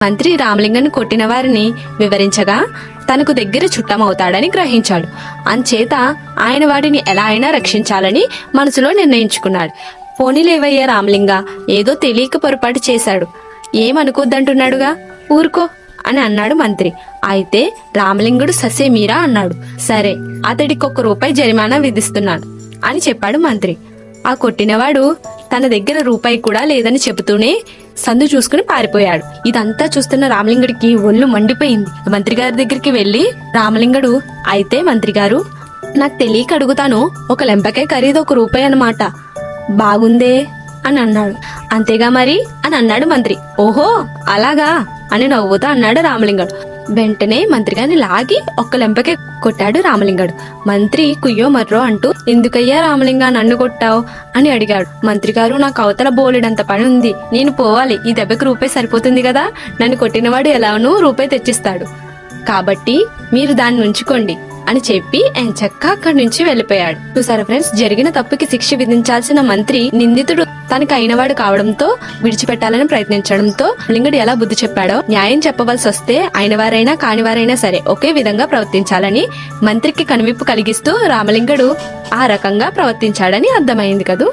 మంత్రి రామలింగను కొట్టిన వారిని వివరించగా తనకు దగ్గర చుట్టమవుతాడని గ్రహించాడు. అంచేత ఆయన వాడిని ఎలా అయినా రక్షించాలని మనసులో నిర్ణయించుకున్నాడు. పోనీలేవయ్యా రామలింగ, ఏదో తెలియక పొరపాటు చేశాడు, ఏమనుకోద్దంటున్నాడుగా, ఊరుకో అని అన్నాడు మంత్రి. అయితే రామలింగుడు ససేమీరా అన్నాడు. సరే, అతడికి ₹1 జరిమానా విధిస్తున్నాను అని చెప్పాడు మంత్రి. ఆ కొట్టినవాడు తన దగ్గర రూపాయి కూడా లేదని చెబుతూనే సందు చూసుకుని పారిపోయాడు. ఇదంతా చూస్తున్న రామలింగుడికి ఒళ్ళు మండిపోయింది. మంత్రి గారి దగ్గరికి వెళ్లి, రామలింగుడు, అయితే మంత్రి గారు, నాకు తెలియక అడుగుతాను, ఒక లెంపకాయ ఖరీదు ₹1 అన్నమాట, బాగుందే అని అన్నాడు. అంతేగా మరి అని అన్నాడు మంత్రి. ఓహో అలాగా అని నవ్వుతూ అన్నాడు రామలింగడు. వెంటనే మంత్రి గారిని లాగి ఒక్క లెంపకే కొట్టాడు రామలింగడు. మంత్రి కుయ్యో మర్రో అంటూ, ఎందుకయ్యా రామలింగ నన్ను కొట్టావు అని అడిగాడు. మంత్రి గారు, నాకు అవతల బోలెడంత పని ఉంది, నేను పోవాలి, ఈ దెబ్బకి ₹1 సరిపోతుంది కదా, నన్ను కొట్టినవాడు ఎలానూ ₹1 తెచ్చిస్తాడు, కాబట్టి మీరు దాన్ని ఉంచుకోండి అని చెప్పి ఎంచక్కా అక్కడి నుంచి వెళ్లిపోయాడు. చూసారా ఫ్రెండ్స్, జరిగిన తప్పుకి శిక్ష విధించాల్సిన మంత్రి నిందితుడు తనకు అయినవాడు కావడంతో విడిచిపెట్టాలని ప్రయత్నించడంతో లింగుడు ఎలా బుద్ధి చెప్పాడో, న్యాయం చెప్పవలసి వస్తే అయినవారైనా కానివారైనా సరే ఒకే విధంగా ప్రవర్తించాలని మంత్రికి కనువిప్పు కలిగిస్తూ రామలింగుడు ఆ రకంగా ప్రవర్తించాడని అర్థమైంది కదూ.